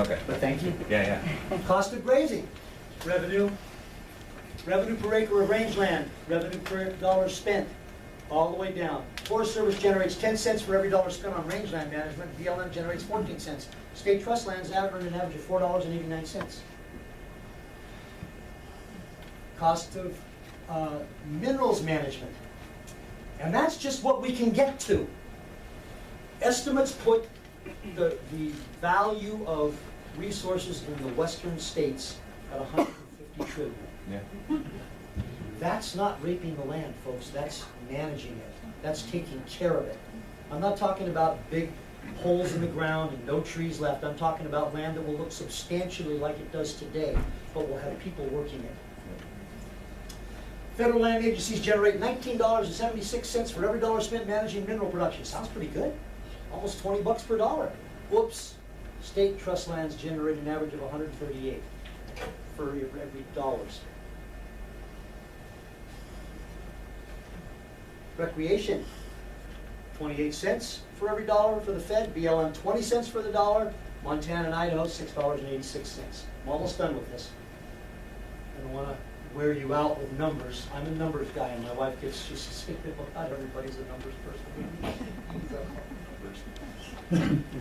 Okay. But thank you. Yeah. Cost of grazing, revenue per acre of rangeland, revenue per dollar spent, all the way down. Forest Service generates 10 cents for every dollar spent on rangeland management. BLM generates 14 cents. State trust lands earn an average of $4.89. Cost of minerals management, and that's just what we can get to. Estimates put the value of resources in the western states at 150 trillion. Yeah. That's not raping the land, folks. That's managing it. That's taking care of it. I'm not talking about big holes in the ground and no trees left. I'm talking about land that will look substantially like it does today, but will have people working it. Federal land agencies generate $19.76 for every dollar spent managing mineral production. Sounds pretty good. Almost 20 bucks per dollar. Whoops. State trust lands generate an average of 138 for every dollar spent. Recreation, 28 cents for every dollar for the Fed. BLM, 20 cents for the dollar. Montana and Idaho, $6.86. I'm almost done with this. I don't want to wear you out with numbers. I'm a numbers guy, and my wife gets just sick of not everybody's a numbers person.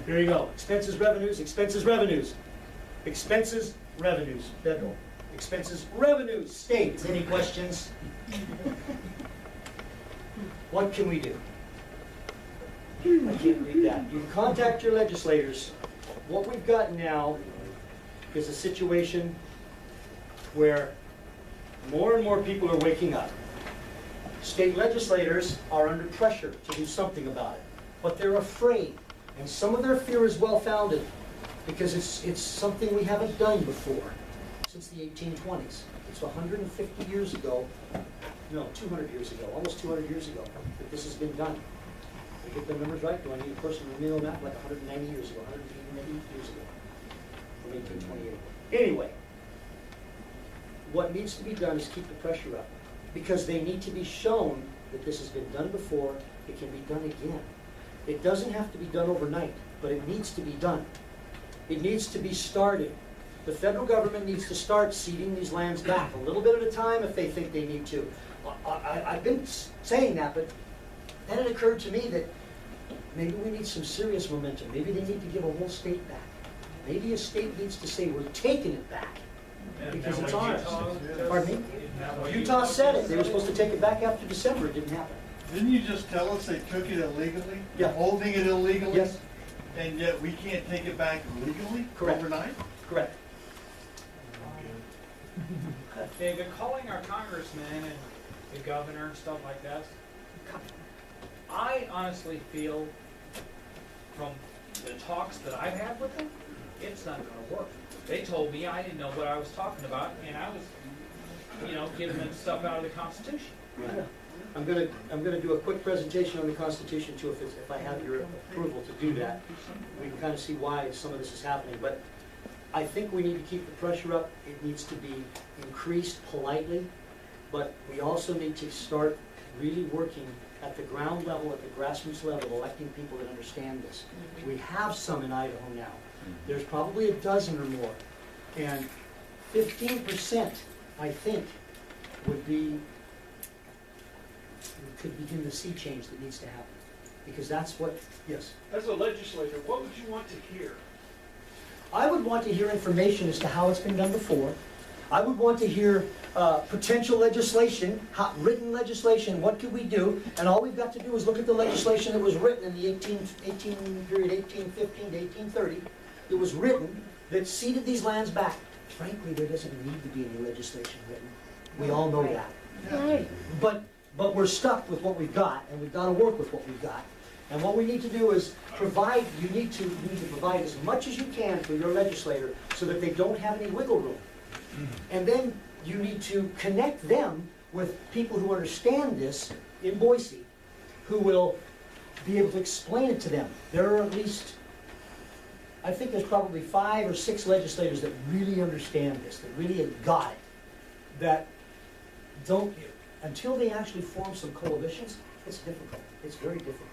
Here you go. Expenses, revenues, expenses, revenues. Expenses, revenues, federal. Expenses, revenues, state. Any questions? What can we do? I can't read that. You can contact your legislators. What we've got now is a situation where more and more people are waking up. State legislators are under pressure to do something about it, but they're afraid. And some of their fear is well-founded because it's something we haven't done before since the 1820s. It's 150 years ago, no, 200 years ago, almost 200 years ago that this has been done. Did I get the numbers right? Do I need a person to remember that? Like 190 years ago, 180 years ago, from 1828. Anyway, what needs to be done is keep the pressure up because they need to be shown that this has been done before, it can be done again. It doesn't have to be done overnight, but it needs to be done. It needs to be started. The federal government needs to start ceding these lands back, a little bit at a time if they think they need to. I've been saying that, but then it occurred to me that maybe we need some serious momentum. Maybe they need to give a whole state back. Maybe a state needs to say, we're taking it back. Because it's ours. Pardon me? Utah said it. They were supposed to take it back after December. It didn't happen. Didn't you just tell us they took it illegally? Yeah. Holding it illegally? Yes. And yet we can't take it back legally? Correct. Overnight? Correct. David, calling our congressman and the governor and stuff like that, I honestly feel from the talks that I've had with them, it's not going to work. They told me I didn't know what I was talking about, and I was, giving them stuff out of the Constitution. Yeah. I'm gonna do a quick presentation on the Constitution too, if I have your approval to do that. We can kind of see why some of this is happening, but I think we need to keep the pressure up. It needs to be increased politely, but we also need to start really working at the ground level, at the grassroots level, electing people that understand this. We have some in Idaho now. There's probably a dozen or more, and 15%, I think, could begin the sea change that needs to happen, because that's what. Yes. As a legislator, what would you want to hear? I would want to hear information as to how it's been done before. I would want to hear potential legislation, written legislation, what could we do? And all we've got to do is look at the legislation that was written in the 1815 to 1830. It was written that ceded these lands back. Frankly, there doesn't need to be any legislation written. We all know that. Right. But we're stuck with what we've got, and we've got to work with what we've got. And what we need to do is provide, you need to provide as much as you can for your legislator so that they don't have any wiggle room. And then you need to connect them with people who understand this in Boise, who will be able to explain it to them. There are at least, I think there's probably 5 or 6 legislators that really understand this, that really have got it, that don't, until they actually form some coalitions, it's difficult. It's very difficult.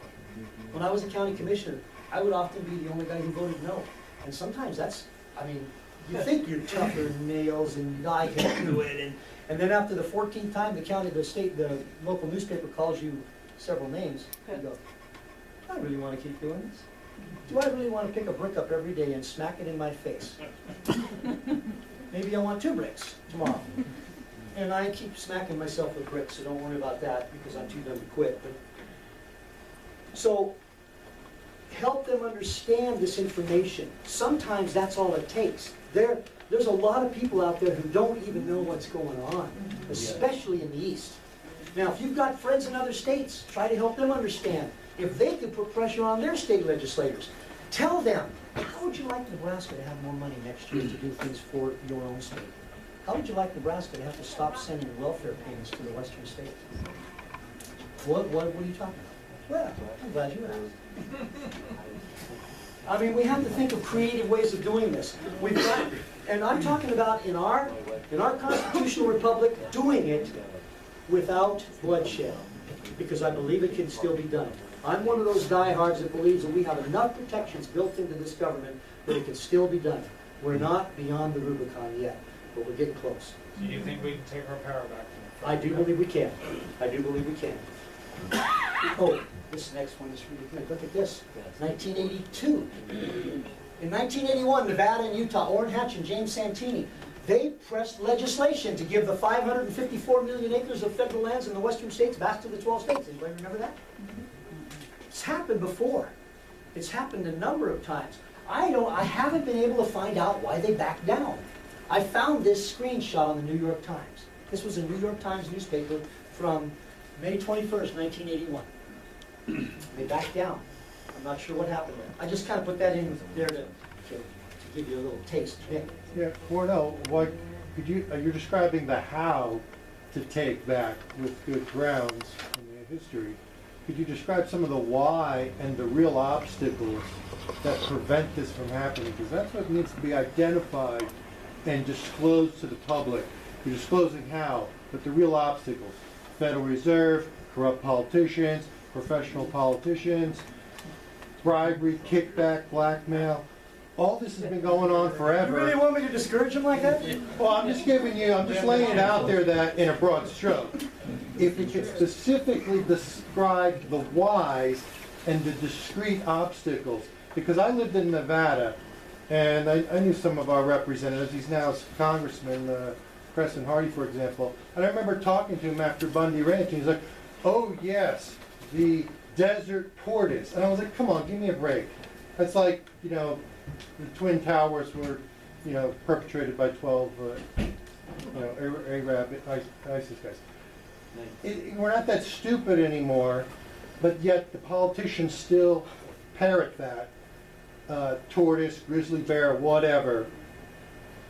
When I was a county commissioner, I would often be the only guy who voted no. And sometimes I mean, you think you're tougher than nails and I can do it, and then after the 14th time the local newspaper calls you several names, you go, do I really want to keep doing this? Do I really want to pick a brick up every day and smack it in my face? Maybe I want 2 bricks tomorrow. And I keep smacking myself with bricks, so don't worry about that because I'm too dumb to quit. But, so help them understand this information. Sometimes that's all it takes. There's a lot of people out there who don't even know what's going on, especially in the East. Now, if you've got friends in other states, try to help them understand. If they could put pressure on their state legislators, tell them, how would you like Nebraska to have more money next year to do things for your own state? How would you like Nebraska to have to stop sending welfare payments to the western states? What are you talking about? Well, I'm glad you asked. I mean, we have to think of creative ways of doing this. We've got, and I'm talking about in our constitutional republic, doing it without bloodshed, because I believe it can still be done. I'm one of those diehards that believes that we have enough protections built into this government that it can still be done. We're not beyond the Rubicon yet, but we're getting close. Do you think we can take our power back? I do believe we can. I do believe we can. Oh, this next one is really good. Look at this. 1982. In 1981, Nevada and Utah, Orrin Hatch and James Santini, they pressed legislation to give the 554 million acres of federal lands in the western states back to the 12 states. Anybody remember that? It's happened before. It's happened a number of times. I haven't been able to find out why they backed down. I found this screenshot on the New York Times. This was a New York Times newspaper from May 21st, 1981. They backed down. I'm not sure what happened there. I just kind of put that in there to give you a little taste. Nick? Yeah, Cornel, what could you're describing the how to take back with good grounds in the history. Could you describe some of the why and the real obstacles that prevent this from happening? Because that's what needs to be identified and disclosed to the public. You're disclosing how, but the real obstacles. Federal Reserve, corrupt politicians, professional politicians, bribery, kickback, blackmail. All this has been going on forever. You really want me to discourage him like that? Well, I'm just laying it out there that in a broad stroke. If you could specifically describe the whys and the discrete obstacles, because I lived in Nevada, and I knew some of our representatives. He's now Congressman Preston Hardy, for example. And I remember talking to him after Bundy Ranch, and he's like, "Oh yes, the desert tortoise." And I was like, "Come on, give me a break." That's like, the Twin Towers were, perpetrated by 12, Arab ISIS guys. We're not that stupid anymore, but yet the politicians still parrot that. Tortoise, grizzly bear, whatever.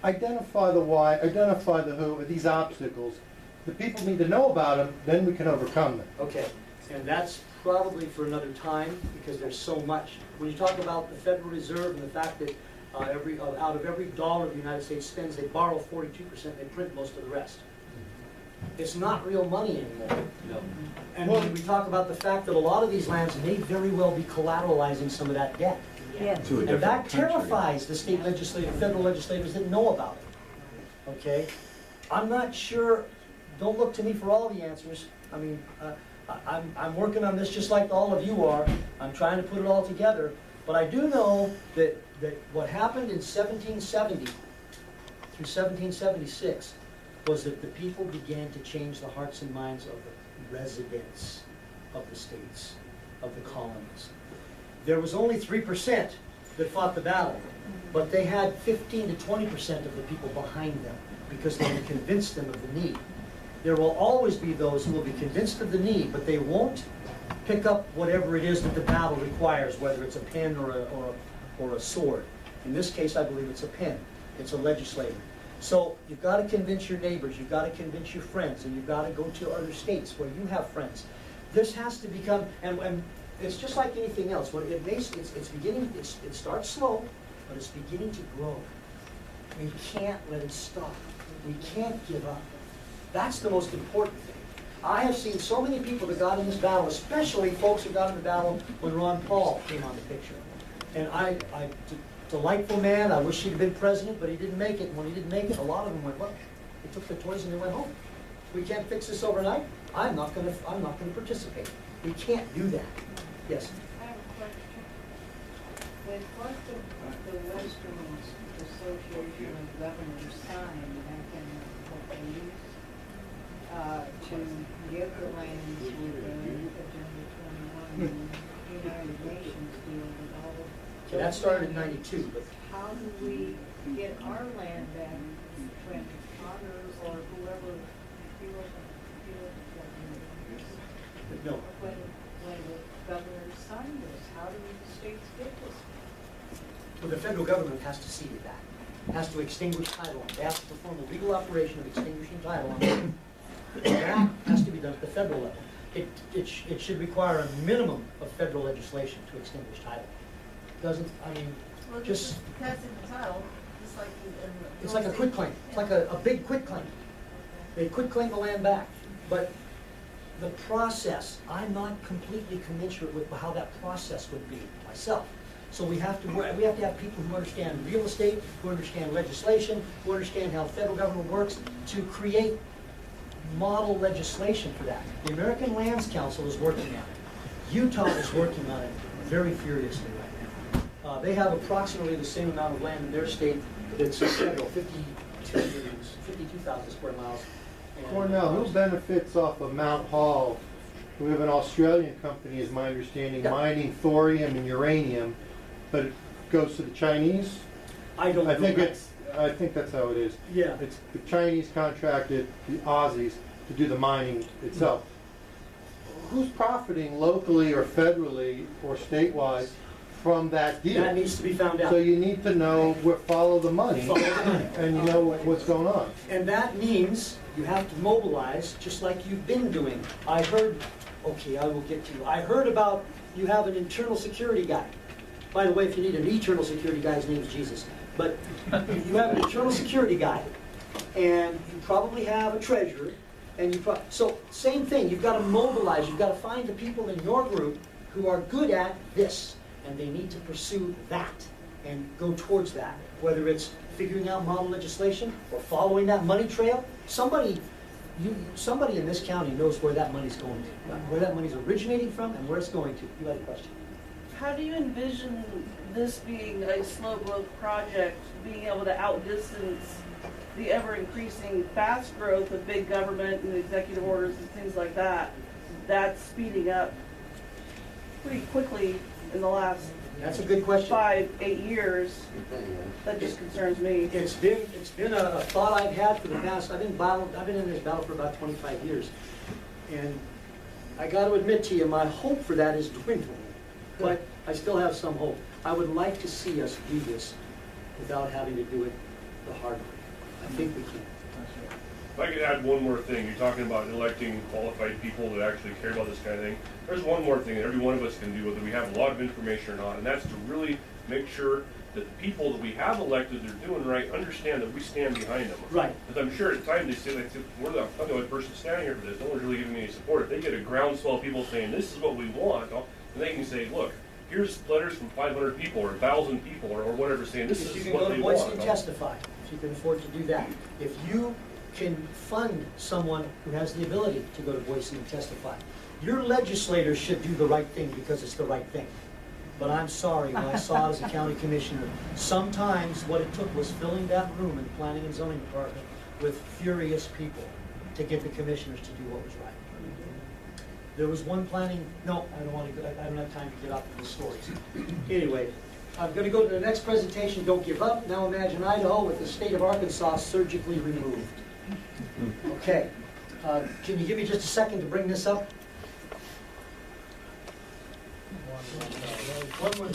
Identify the why, identify the who, these obstacles. The people need to know about them, then we can overcome them. Okay, and that's probably for another time because there's so much. When you talk about the Federal Reserve and the fact that out of every dollar the United States spends, they borrow 42%, they print most of the rest. It's not real money anymore. No. And when we talk about the fact that a lot of these lands may very well be collateralizing some of that debt. Yes. To a And different that country. terrifies the state legislators, federal legislators that know about it. Okay? I'm not sure, don't look to me for all the answers. I mean, I'm working on this just like all of you are. I'm trying to put it all together. But I do know that what happened in 1770 through 1776 was that the people began to change the hearts and minds of the residents of the states, of the colonies. There was only 3% that fought the battle, but they had 15 to 20% of the people behind them because they had convinced them of the need. There will always be those who will be convinced of the need, but they won't pick up whatever it is that the battle requires, whether it's a pen or a sword. In this case, I believe it's a pen. It's a legislator. So you've got to convince your neighbors, you've got to convince your friends, and you've got to go to other states where you have friends. This has to become, and it's just like anything else. When it starts slow, but it's beginning to grow. We can't let it stop. We can't give up. That's the most important thing. I have seen so many people that got in this battle, especially folks who got in the battle when Ron Paul came on the picture. And delightful man. I wish he'd been president, but he didn't make it. And when he didn't make it, a lot of them went, well, they took their toys and they went home. We can't fix this overnight. I'm not gonna participate. We can't do that. Yes? I have a question. When what the Western Association of Governors signed back in what they used to give the lands with the Agenda 21 and United Nations deal with all of. Okay, that started in '92, but How do we get our land back when Congress or whoever, no. when the governors signed this, how do the states get this? Well, the federal government has to see to that. Has to extinguish title on it. They have to perform a legal operation of extinguishing title on it. That has to be done at the federal level. It should require a minimum of federal legislation to extinguish title. Doesn't, I mean, Well, just, passing the title, just like in the. it's like a quitclaim. It's like a big quitclaim. They quitclaim the land back. But the process, I'm not completely commensurate with how that process would be myself. So we have to have people who understand real estate, who understand legislation, who understand how the federal government works to create model legislation for that. The American Lands Council is working on it. Utah is working on it very furiously right now. They have approximately the same amount of land in their state that's federal, 52,000 square miles. And, Cornell, who benefits off of Mount Hall? We have an Australian company, is my understanding, Yeah. mining thorium and uranium, but it goes to the Chinese? I don't know. I think that's how it is. Yeah. It's the Chinese contracted the Aussies to do the mining itself. Who's profiting locally or federally or statewide from that deal? That needs to be found out. So you need to know follow the money, Follow the money. and you know what's going on. And that means you have to mobilize, just like you've been doing. I heard, okay, I will get to you. I heard about you have an internal security guy. By the way, if you need an eternal security guy, his name is Jesus. But you have an internal security guy, and you probably have a treasurer, and so same thing. You've got to mobilize. You've got to find the people in your group who are good at this, and they need to pursue that and go towards that. Whether it's figuring out model legislation or following that money trail, somebody in this county knows where that money's going to, where that money's originating from, and where it's going to. You had a question. How do you envision this being a slow growth project, being able to outdistance the ever increasing fast growth of big government and executive orders and things like that? That's speeding up pretty quickly in the last That's a good question. 5-8 years. That just concerns me. It's been a thought I've had for the past. I've been in this battle for about 25 years, and I got to admit to you, my hope for that is dwindling, but I still have some hope. I would like to see us do this without having to do it the hard way. I think we can. If I could add one more thing, you're talking about electing qualified people that actually care about this kind of thing. There's one more thing that every one of us can do, whether we have a lot of information or not, and that's to really make sure that the people that we have elected that are doing right understand that we stand behind them. Right. Because I'm sure at times they say, like, I'm the only person standing here for this, no one's really giving me any support. If they get a groundswell of people saying, this is what we want, then they can say, look, here's letters from 500 people or 1,000 people or whatever saying this If you is can what go they to Boise want. and testify, if you can afford to do that. If you can fund someone who has the ability to go to Boise and testify, your legislators should do the right thing because it's the right thing. But I'm sorry, when I saw it as a county commissioner, sometimes what it took was filling that room in the planning and zoning department with furious people to get the commissioners to do what was right. There was one planning, no, I don't have time to get up to the stories. Anyway, I'm going to go to the next presentation, Don't Give Up. Now imagine Idaho with the state of Arkansas surgically removed. Okay, can you give me just a second to bring this up? One more time.